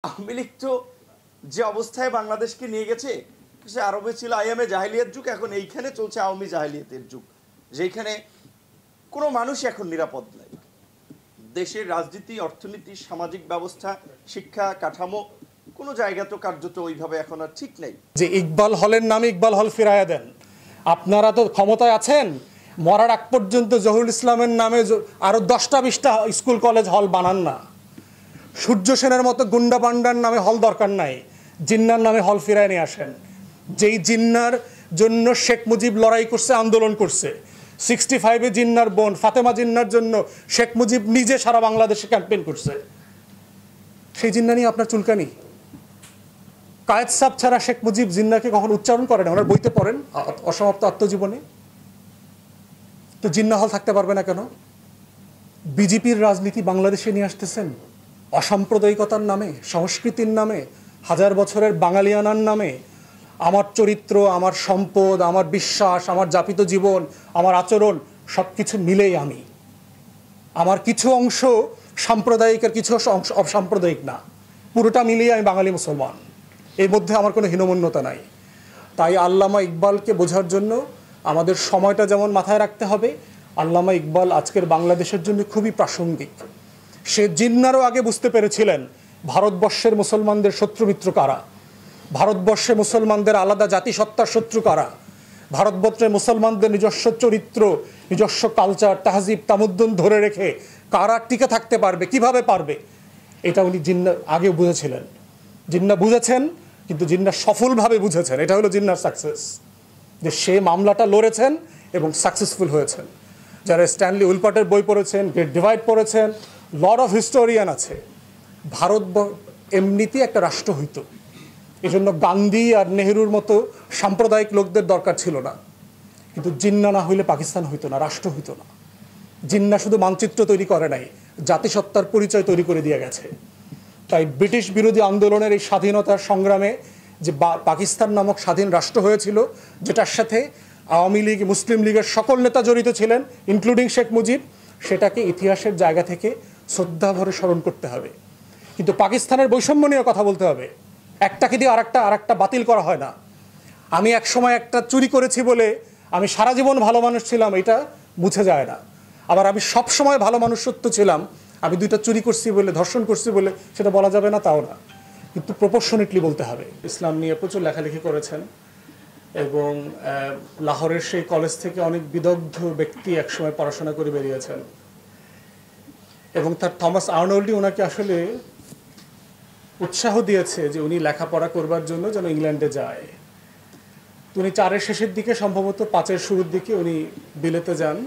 আওয়ামী লীগ তো যে অবস্থায় বাংলাদেশকে নিয়ে গেছে, সে আরবে ছিল আইএমএ জাহিলিয়াত যুগ, এখন এইখানে চলছে আওয়ামী জাহিলিয়াতের যুগ, যেখানে কোনো মানুষ এখন নিরাপদ নাই। দেশের রাজনীতি, অর্থনীতি, সামাজিক ব্যবস্থা, শিক্ষা কাঠামো কোনো জায়গা তো কার্যত ওইভাবে এখন আর ঠিক নেই। যে ইকবাল হলের নামে ইকবাল হল ফিরাইয়া দেন। আপনারা তো ক্ষমতায় আছেন, মরার আগ পর্যন্ত জহুরুল ইসলামের নামে আরো 10টা-20টা স্কুল কলেজ হল বানান না। সূর্য সেনের মতো গুন্ডা পান্ডার নামে হল দরকার নাই, জিন্নার নামে হল ফিরায় নিয়ে আসেন। যেই জিন্নার জন্য শেখ মুজিব লড়াই করছে, আন্দোলন করছে, 65-এ জিন্নার বোন ফাতেমা জিন্নার জন্য শেখ মুজিব নিজে সারা বাংলাদেশে ক্যাম্পেইন করছে। সেই জিন্না নিয়ে আপনার চুলকানি? কায়েদ সাহেব ছাড়া শেখ মুজিব জিন্নাকে কখন উচ্চারণ করেন? ওনার বইতে পড়েন অসমাপ্ত আত্মজীবনে। তো জিন্না হল থাকতে পারবে না কেন? বিজেপির রাজনীতি বাংলাদেশে নিয়ে আসতেছেন অসাম্প্রদায়িকতার নামে, সংস্কৃতির নামে, হাজার বছরের বাঙালিয়ানার নামে। আমার চরিত্র, আমার সম্পদ, আমার বিশ্বাস, আমার যাপিত জীবন, আমার আচরণ সব কিছু মিলেই আমি। আমার কিছু অংশ সাম্প্রদায়িক আর কিছু অংশ অসাম্প্রদায়িক না, পুরোটা মিলিয়ে আমি বাঙালি মুসলমান। এর মধ্যে আমার কোনো হীনমন্যতা নাই। তাই আল্লামা ইকবালকে বোঝার জন্য আমাদের সময়টা যেমন মাথায় রাখতে হবে, আল্লামা ইকবাল আজকের বাংলাদেশের জন্য খুবই প্রাসঙ্গিক। সে জিন্নারও আগে বুঝতে পেরেছিলেন ভারতবর্ষের মুসলমানদের শত্রুমিত্র কারা, ভারতবর্ষে মুসলমানদের আলাদা জাতিসত্তার শত্রু কারা, ভারতবর্ষের মুসলমানদের নিজস্ব চরিত্র, নিজস্ব কালচার, তাহজিব, তামুদ্দুন ধরে রেখে কারা টিকে থাকতে পারবে, কিভাবে পারবে, এটা উনি জিন্না আগেও বুঝেছিলেন। জিন্না বুঝেছেন, কিন্তু জিন্না সফলভাবে বুঝেছেন। এটা হলো জিন্নার সাকসেস, যে সে মামলাটা লড়েছেন এবং সাকসেসফুল হয়েছেন। যারা স্ট্যানলি উইলকটের বই পড়েছেন, গ্রেট ডিভাইড পড়েছেন, লট অফ হিস্টোরিয়ান আছে। ভারত এমনিতেই একটা রাষ্ট্র হইতো, এজন্য গান্ধী আর নেহরুর মতো সাম্প্রদায়িক লোকদের দরকার ছিল না। কিন্তু জিন্না না হইলে পাকিস্তান হইতো না, রাষ্ট্র হইতো না। জিন্না শুধু মানচিত্র তৈরি করে নাই, জাতিসত্তার পরিচয় তৈরি করে দিয়ে গেছে। তাই ব্রিটিশ বিরোধী আন্দোলনের এই স্বাধীনতার সংগ্রামে যে পাকিস্তান নামক স্বাধীন রাষ্ট্র হয়েছিল, যেটার সাথে আওয়ামী লীগ, মুসলিম লীগের সকল নেতা জড়িত ছিলেন, ইনক্লুডিং শেখ মুজিব, সেটাকে ইতিহাসের জায়গা থেকে শ্রদ্ধা ভরে স্মরণ করতে হবে। কিন্তু পাকিস্তানের বৈষম্য নিয়ে কথা বলতে হবে। একটাকে দিয়ে আরেকটা বাতিল করা হয় না। আমি এক সময় একটা চুরি করেছি বলে আমি সারা জীবন ভালো মানুষ ছিলাম, এটা মুছে যায় না। আবার আমি সব সময় ভালো মানুষত্ব ছিলাম, আমি 2টা চুরি করছি বলে, ধর্ষণ করছি বলে সেটা বলা যাবে না, তাও না। কিন্তু প্রপোর্শনেটলি বলতে হবে। ইসলাম নিয়ে প্রচুর লেখালেখি করেছেন এবং লাহোরের সেই কলেজ থেকে অনেক বিদগ্ধ ব্যক্তি একসময় পড়াশোনা করে বেরিয়েছেন। এবং তার থমাস আর্নল্ডই ওনাকে আসলে উৎসাহ দিয়েছে যে উনি লেখাপড়া করবার জন্য যেন ইংল্যান্ডে যায়। উনি 4-এর শেষের দিকে, সম্ভবত 5-এর শুরুর দিকে উনি বিলেতে যান,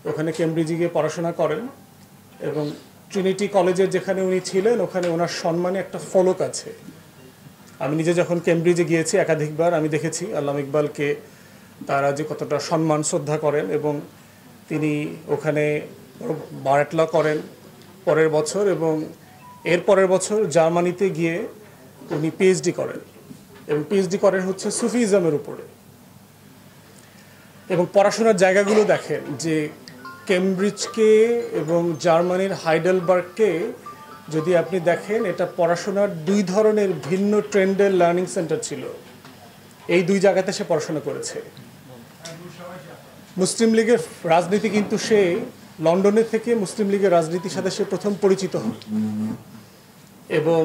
ওখানে কেমব্রিজে গিয়ে পড়াশোনা করেন। এবং ট্রিনিটি কলেজের যেখানে উনি ছিলেন, ওখানে ওনার সম্মানে একটা ফলক আছে। আমি নিজে যখন কেমব্রিজে গিয়েছি একাধিকবার, আমি দেখেছি আল্লামা ইকবালকে তারা যে কতটা সম্মান শ্রদ্ধা করেন। এবং তিনি ওখানে বারেটলা করেন পরের বছর, এবং এর পরের বছর জার্মানিতে গিয়ে উনি পিএইচডি করেন। এবং পিএইচডি করেন হচ্ছে সুফিজমের উপরে। এবং পড়াশোনার জায়গাগুলো দেখেন যে কেমব্রিজকে এবং জার্মানির হাইডেলবার্গকে যদি আপনি দেখেন, এটা পড়াশোনার 2 ধরনের ভিন্ন ট্রেন্ডের লার্নিং সেন্টার ছিল। এই 2 জায়গাতে সে পড়াশোনা করেছে। মুসলিম লীগের রাজনীতি কিন্তু সে লন্ডনের থেকে মুসলিম লীগের রাজনীতির সাথে সে প্রথম পরিচিত হন। এবং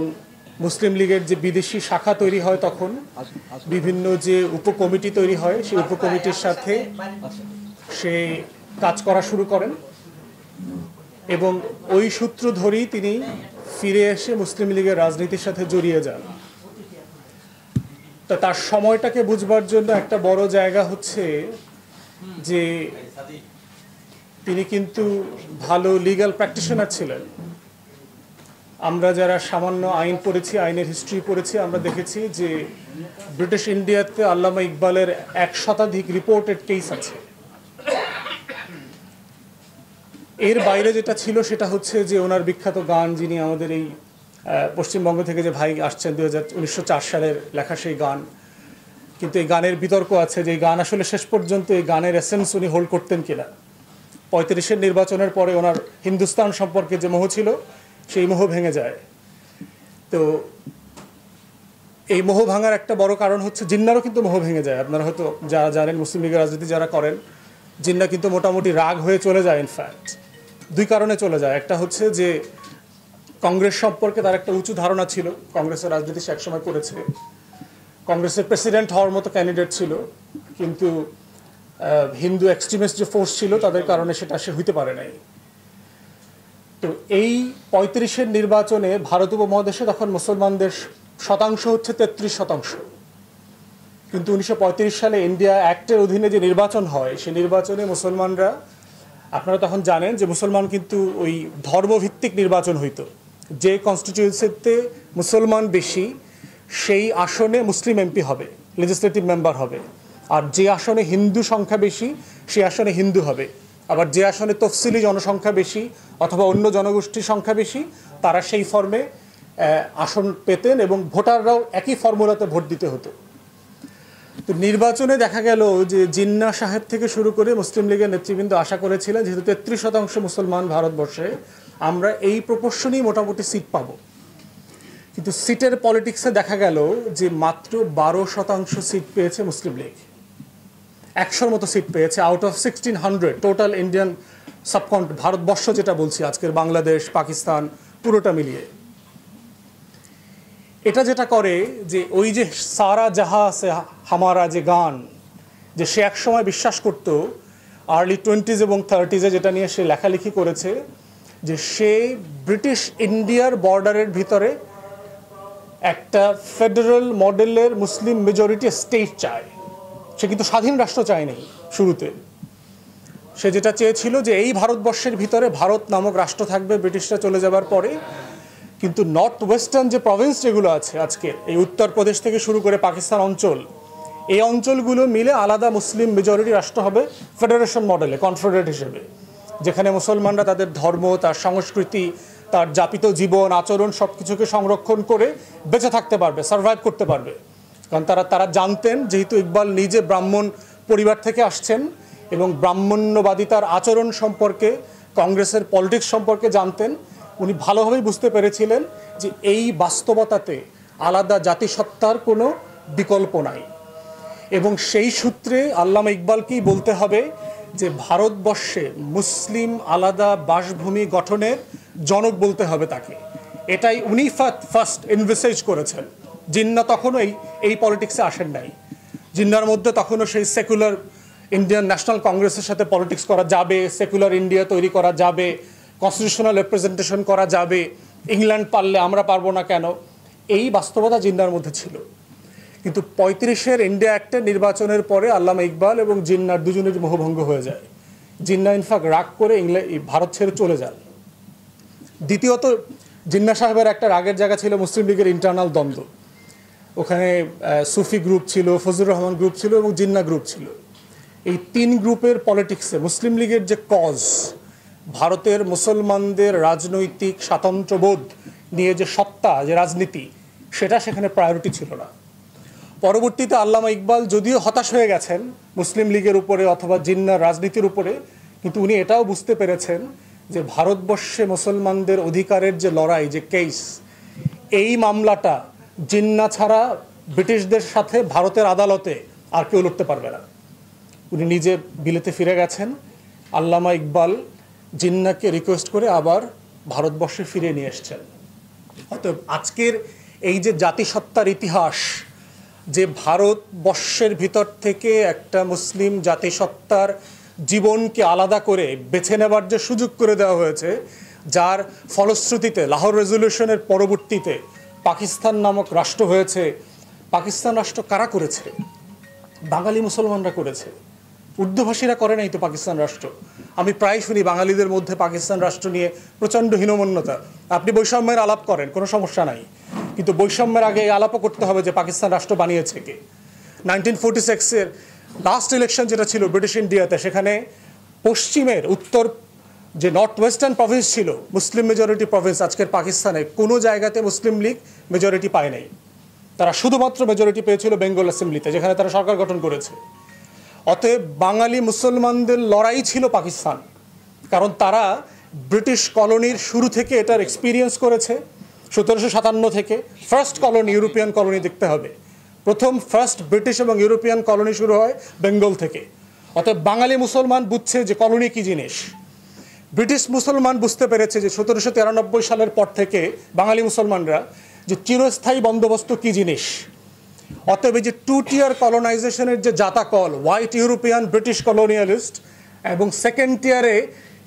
মুসলিম লীগের যে বিদেশি শাখা তৈরি হয়, তখন বিভিন্ন যে উপকমিটি তৈরি হয়, সেই উপকমিটির সাথে সে কাজ করা শুরু করেন। এবং ওই সূত্র ধরেই তিনি ফিরে এসে মুসলিম লীগের রাজনীতির সাথে জড়িয়ে যান। তা তার সময়টাকে বুঝবার জন্য একটা বড় জায়গা হচ্ছে যে তিনি কিন্তু ভালো লিগ্যাল প্র্যাকটিশনার ছিলেন। আমরা যারা সামান্য আইন পড়েছি, আইনের হিস্ট্রি পড়েছি, আমরা দেখেছি যে ব্রিটিশ ইন্ডিয়াতে আল্লামা ইকবালের 1 শতাধিক রিপোর্টেড কেস আছে। এর বাইরে যেটা ছিল সেটা হচ্ছে যে ওনার বিখ্যাত গান, যিনি আমাদের এই পশ্চিমবঙ্গ থেকে যে ভাই আসছেন, 1904 সালের লেখা সেই গান। কিন্তু এই গানের বিতর্ক আছে যে এই গান আসলে শেষ পর্যন্ত এই গানের এসেন্স উনি হোল্ড করতেন কিনা। 35-এর নির্বাচনের পরে ওনার হিন্দুস্তান সম্পর্কে যে মোহ ছিল, সেই মোহ ভেঙে যায়। তো এই মোহ ভাঙার একটা বড় কারণ হচ্ছে জিন্নারও কিন্তু মোহ ভেঙে যায়। আপনারা হয়তো যারা জানেন, মুসলিম লীগের রাজনীতি যারা করেন, জিন্না কিন্তু মোটামুটি রাগ হয়ে চলে যায়। ইনফ্যাক্ট দুই কারণে চলে যায়। একটা হচ্ছে যে কংগ্রেস সম্পর্কে তার একটা উঁচু ধারণা ছিল, কংগ্রেসের রাজনীতি সে একসময় করেছে, কংগ্রেসের প্রেসিডেন্ট হওয়ার মতো ক্যান্ডিডেট ছিল, কিন্তু হিন্দু এক্সট্রিমিস্ট যে ফোর্স ছিল তাদের কারণে সেটা সে হইতে পারে নাই। তো এই 35-এর নির্বাচনে ভারত উপমহাদেশে তখন মুসলমানদের শতাংশ হচ্ছে 33%, কিন্তু 1935 সালে ইন্ডিয়া অ্যাক্টের অধীনে যে নির্বাচন হয় সেই নির্বাচনে মুসলমানরা, আপনারা তখন জানেন যে মুসলমান কিন্তু ওই ধর্মভিত্তিক নির্বাচন হইতো, যে কনস্টিটিউয়েন্সিতে মুসলমান বেশি সেই আসনে মুসলিম এমপি হবে, লেজিসলেটিভ মেম্বার হবে, আর যে আসনে হিন্দু সংখ্যা বেশি সেই আসনে হিন্দু হবে, আবার যে আসনে তফসিলি জনসংখ্যা বেশি অথবা অন্য জনগোষ্ঠীর সংখ্যা বেশি তারা সেই ফর্মে আসন পেতেন এবং ভোটাররাও একই ফর্মুলাতে ভোট দিতে হতো। তো নির্বাচনে দেখা গেল যে জিন্না সাহেব থেকে শুরু করে মুসলিম লীগের নেতৃবৃন্দ আশা করেছিলেন যেহেতু 33% মুসলমান ভারতবর্ষে, আমরা এই প্রপোর্শনেই মোটামুটি সিট পাবো। কিন্তু সিটের পলিটিক্সে দেখা গেল যে মাত্র 12% সিট পেয়েছে মুসলিম লীগ। 100-র মতো সিট পেয়েছে out of 1600 total Indian subcontinent, Bharatvarsha যেটা বলছি আজকের বাংলাদেশ পাকিস্তান পুরোটা মিলিয়ে। এটা যেটা করে যে ওই যে সারা জাহা সে হামারা যে গান, যে সে একসময় বিশ্বাস করতো আর্লি 20s এবং 30s যেটা নিয়ে সে লেখালেখি করেছে, যে সে ব্রিটিশ ইন্ডিয়ার বর্ডারের ভিতরে একটা ফেডারেল মডেলের মুসলিম মেজরিটি স্টেট চায়। সে কিন্তু স্বাধীন রাষ্ট্র চায়নি শুরুতে, সে যেটা চেয়েছিল যে এই ভারতবর্ষের ভিতরে ভারত নামক রাষ্ট্র থাকবে ব্রিটিশরা চলে যাবার পরে, কিন্তু নর্থ ওয়েস্টার্ন যে প্রভিন্স যেগুলো আছে আজকে এই উত্তরপ্রদেশ থেকে শুরু করে পাকিস্তান অঞ্চল, এই অঞ্চলগুলো মিলে আলাদা মুসলিম মেজরিটি রাষ্ট্র হবে ফেডারেশন মডেলে, কনফেডারেট হিসেবে, যেখানে মুসলমানরা তাদের ধর্ম, তার সংস্কৃতি, তার যাপিত জীবন আচরণ সব কিছুকে সংরক্ষণ করে বেঁচে থাকতে পারবে, সার্ভাইভ করতে পারবে। কারণ তারা জানতেন, যেহেতু ইকবাল নিজে ব্রাহ্মণ পরিবার থেকে আসছেন এবং ব্রাহ্মণ্যবাদিতার আচরণ সম্পর্কে, কংগ্রেসের পলিটিক্স সম্পর্কে জানতেন, উনি ভালোভাবেই বুঝতে পেরেছিলেন যে এই বাস্তবতাতে আলাদা জাতিসত্তার কোনো বিকল্প নাই। এবং সেই সূত্রে আল্লামা ইকবালকেই বলতে হবে যে ভারতবর্ষে মুসলিম আলাদা বাসভূমি গঠনের জনক বলতে হবে তাকে। এটাই উনি ফার্স্ট ইনভেসেজ করেছেন। জিন্না তখনও এই পলিটিক্সে আসেন নাই। জিন্নার মধ্যে তখনও সেই সেকুলার ইন্ডিয়ান ন্যাশনাল কংগ্রেসের সাথে পলিটিক্স করা যাবে, সেকুলার ইন্ডিয়া তৈরি করা যাবে, কনস্টিটিউশনাল রিপ্রেজেন্টেশন করা যাবে, ইংল্যান্ড পারলে আমরা পারবো না কেন, এই বাস্তবতা জিন্নার মধ্যে ছিল। কিন্তু 35-এর ইন্ডিয়া অ্যাক্টের নির্বাচনের পরে আল্লামা ইকবাল এবং জিন্নার দুজনের মোহভঙ্গ হয়ে যায়। জিন্না ইনফ্যাক্ট রাগ করে ভারত ছেড়ে চলে যান। দ্বিতীয়ত, জিন্না সাহেবের একটা রাগের জায়গা ছিল মুসলিম লীগের ইন্টারনাল দ্বন্দ্ব। ওখানে সুফি গ্রুপ ছিল, ফজলুর রহমান গ্রুপ ছিল এবং জিন্না গ্রুপ ছিল। এই তিন গ্রুপের পলিটিক্সে মুসলিম লীগের যে কজ, ভারতের মুসলমানদের রাজনৈতিক স্বাতন্ত্র্যবোধ নিয়ে যে সত্তা, যে রাজনীতি, সেটা সেখানে প্রায়োরিটি ছিল না। পরবর্তীতে আল্লামা ইকবাল যদিও হতাশ হয়ে গেছেন মুসলিম লীগের উপরে অথবা জিন্নার রাজনীতির উপরে, কিন্তু উনি এটাও বুঝতে পেরেছেন যে ভারতবর্ষে মুসলমানদের অধিকারের যে লড়াই, যে কেস, এই মামলাটা জিন্না ছাড়া ব্রিটিশদের সাথে ভারতের আদালতে আর কেউ লড়তে পারবে না। উনি নিজে বিলেতে ফিরে গেছেন। আল্লামা ইকবাল জিন্নাকে রিকোয়েস্ট করে আবার ভারতবর্ষে ফিরে নিয়ে এসছেন। অতএব আজকের এই যে জাতিসত্তার ইতিহাস, যে ভারতবর্ষের ভিতর থেকে একটা মুসলিম জাতিসত্তার জীবনকে আলাদা করে বেছে নেবার যে সুযোগ করে দেওয়া হয়েছে, যার ফলশ্রুতিতে লাহোর রেজলিউশনের পরবর্তীতে পাকিস্তান নামক রাষ্ট্র হয়েছে। পাকিস্তান রাষ্ট্র কারা করেছে? বাঙালি মুসলমানরা করেছে। উর্দুভাষীরা করে নাই তো পাকিস্তান রাষ্ট্র। আমি প্রায় শুনি বাঙালিদের মধ্যে পাকিস্তান রাষ্ট্র নিয়ে প্রচণ্ড হীনমন্যতা। আপনি বৈষম্যের আলাপ করেন, কোনো সমস্যা নাই, কিন্তু বৈষম্যের আগে এই আলাপও করতে হবে যে পাকিস্তান রাষ্ট্র বানিয়েছে কে। 1946-এর লাস্ট ইলেকশন যেটা ছিল ব্রিটিশ ইন্ডিয়াতে, সেখানে পশ্চিমের উত্তর যে নর্থ ওয়েস্টার্ন প্রভিন্স ছিল মুসলিম মেজরিটি প্রভিন্স, আজকের পাকিস্তানে কোনো জায়গাতে মুসলিম লীগ মেজরিটি পায় নাই। তারা শুধুমাত্র মেজরিটি পেয়েছিল বেঙ্গল অ্যাসেম্বলিতে, যেখানে তারা সরকার গঠন করেছে। অতএব বাঙালি মুসলমানদের লড়াই ছিল পাকিস্তান, কারণ তারা ব্রিটিশ কলোনির শুরু থেকে এটার এক্সপিরিয়েন্স করেছে 1757 থেকে ফার্স্ট কলোনি, ইউরোপিয়ান কলোনি দেখতে হবে। প্রথম ফার্স্ট ব্রিটিশ এবং ইউরোপিয়ান কলোনি শুরু হয় বেঙ্গল থেকে। অতএব বাঙালি মুসলমান বুঝছে যে কলোনি কি জিনিস। ব্রিটিশ মুসলমান বুঝতে পেরেছে যে 1793 সালের পর থেকে বাঙালি মুসলমানরা যে চিরস্থায়ী বন্দোবস্ত কি জিনিস। অতএব যে 2 টিয়ার কলোনাইজেশনের যে জাতাকল, হোয়াইট ইউরোপিয়ান ব্রিটিশ কলোনিয়ালিস্ট এবং সেকেন্ড টিয়ারে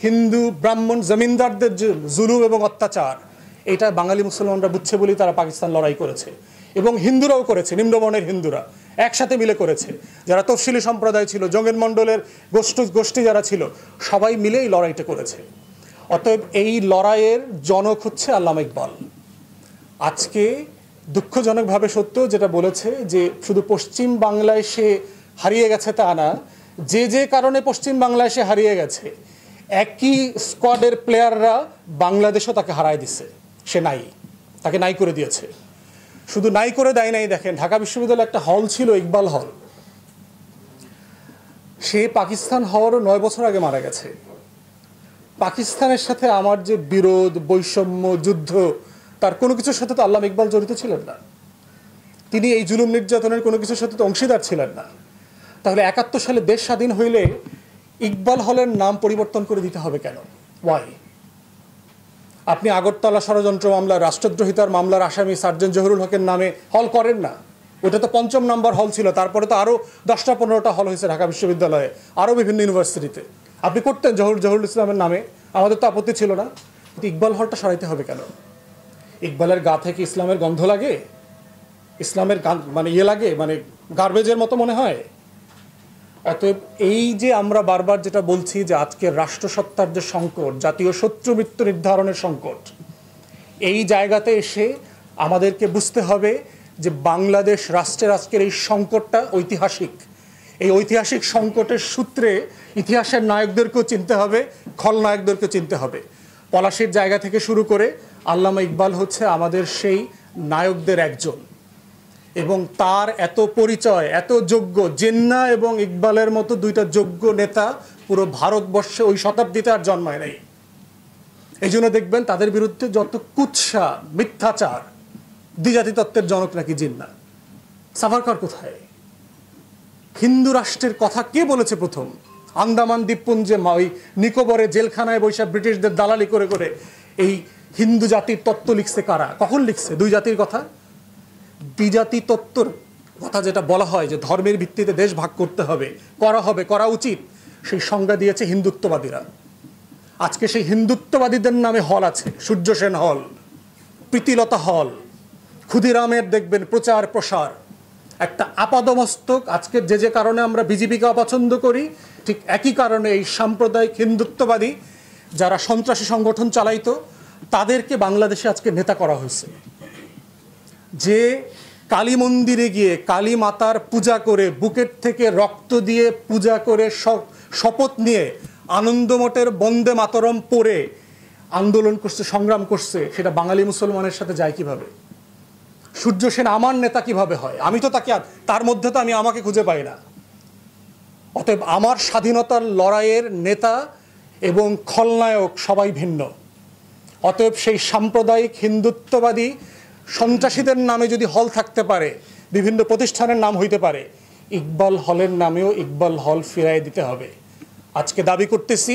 হিন্দু ব্রাহ্মণ জমিনদারদের যে জুলুম এবং অত্যাচার, এটা বাঙালি মুসলমানরা বুঝছে বলেই তারা পাকিস্তান লড়াই করেছে। এবং হিন্দুরাও করেছে, নিম্নবর্ণের হিন্দুরা একসাথে মিলে করেছে। যারা তফসিলি সম্প্রদায় ছিল, জঙ্গের মণ্ডলের গোষ্ঠী যারা ছিল, সবাই মিলে এই লড়াইটা করেছে। অতএব এই লড়াইয়ের জনক হচ্ছে আল্লামা ইকবাল। আজকে দুঃখজনকভাবে সত্য যেটা বলেছে যে শুধু পশ্চিম বাংলায় সে হারিয়ে গেছে তা না, যে কারণে পশ্চিম বাংলায় সে হারিয়ে গেছে একই স্কোয়াডের প্লেয়াররা বাংলাদেশও তাকে হারায় দিছে। সে নাই, তাকে নাই করে দিয়েছে। শুধু নাই করে দেয় নাই, দেখেন ঢাকা বিশ্ববিদ্যালয়ে একটা হল ছিল ইকবাল হল, সে পাকিস্তান হওয়ারও 9 বছর আগে মারা গেছে। পাকিস্তানের সাথে আমার যে বিরোধ, বৈষম্য, যুদ্ধ, তার কোনো কিছুর সাথে তো আল্লামা ইকবাল জড়িত ছিলেন না। তিনি এই জুলুম নির্যাতনের কোনো কিছুর সাথে তো অংশীদার ছিলেন না। তাহলে 71 সালে দেশ স্বাধীন হইলে ইকবাল হলের নাম পরিবর্তন করে দিতে হবে কেন? ওয়াই? আপনি আগরতলা ষড়যন্ত্র মামলা, রাষ্ট্রদ্রোহিতার মামলার আসামি সার্জেন্ট জহুরুল হকের নামে হল করেন না? ওটা তো 5ম নাম্বার হল ছিল, তারপরে তো আরও 10টা-15টা হল হয়েছে ঢাকা বিশ্ববিদ্যালয়ে, আরও বিভিন্ন ইউনিভার্সিটিতে। আপনি করতেন জহুরুল ইসলামের নামে, আমাদের তো আপত্তি ছিল না। কিন্তু ইকবাল হলটা সরাইতে হবে কেন? ইকবালের গা থেকে ইসলামের গন্ধ লাগে? ইসলামের মানে লাগে, মানে গার্বেজের মতো মনে হয়? অতএব এই যে আমরা বারবার যেটা বলছি যে আজকের রাষ্ট্রসত্তার যে সংকট, জাতীয় শত্রু মৃত্যু নির্ধারণের সংকট, এই জায়গাতে এসে আমাদেরকে বুঝতে হবে যে বাংলাদেশ রাষ্ট্রের আজকের এই সংকটটা ঐতিহাসিক। এই ঐতিহাসিক সংকটের সূত্রে ইতিহাসের নায়কদেরকেও চিনতে হবে, খলনায়কদেরকেও চিনতে হবে। পলাশির জায়গা থেকে শুরু করে আল্লামা ইকবাল হচ্ছে আমাদের সেই নায়কদের একজন, এবং তার এত পরিচয়, এত যোগ্য, জিন্নাহ এবং ইকবালের মতো 2টা যোগ্য নেতা পুরো ভারতবর্ষে ওই শতাব্দীতে আর জন্মায় নাই। এই জন্য দেখবেন তাদের বিরুদ্ধে যত কুৎসা, মিথ্যাচার, দ্বিজাতি তত্ত্বের জনক নাকি জিন্নাহ। সাভারকর কোথায়? হিন্দু রাষ্ট্রের কথা কে বলেছে প্রথম? আন্দামান দ্বীপপুঞ্জে ওই নিকোবরে জেলখানায় বৈশা ব্রিটিশদের দালালি করে করে এই হিন্দু জাতির তত্ত্ব লিখছে কারা? কখন লিখছে 2 জাতির কথা? দ্বিজাতি তত্ত্বর কথা যেটা বলা হয় যে ধর্মের ভিত্তিতে দেশ ভাগ করতে হবে, করা উচিত, সেই সংজ্ঞা দিয়েছে হিন্দুত্ববাদীরা। আজকে সেই হিন্দুত্ববাদীদের নামে হল আছে, সূর্য সেন হল, প্রীতিলতা হল, ক্ষুদিরামের দেখবেন প্রচার প্রসার। একটা আপাদমস্তক আজকে যে কারণে আমরা বিজেপিকে অপছন্দ করি, ঠিক একই কারণে এই সাম্প্রদায়িক হিন্দুত্ববাদী যারা সন্ত্রাসী সংগঠন চালাইতো তাদেরকে বাংলাদেশে আজকে নেতা করা হয়েছে। যে কালী মন্দিরে গিয়ে কালী মাতার পূজা করে, বুকেট থেকে রক্ত দিয়ে পূজা করে, শপথ নিয়ে আনন্দমঠের বন্দে মাতরম পড়ে আন্দোলন করছে, সংগ্রাম করছে, সেটা বাঙালি মুসলমানের সাথে যায় কিভাবে? সূর্য সেন আমার নেতা কিভাবে হয়? আমি তো তার মধ্যে তো আমি আমাকে খুঁজে পাই না। অতএব আমার স্বাধীনতার লড়াইয়ের নেতা এবং খলনায়ক সবাই ভিন্ন। অতএব সেই সাম্প্রদায়িক হিন্দুত্ববাদী সন্ত্রাসীদের নামে যদি হল থাকতে পারে, বিভিন্ন প্রতিষ্ঠানের নাম হইতে পারে, ইকবাল হলের নামেও ইকবাল হল ফিরাই দিতে হবে। আজকে দাবি করতেছি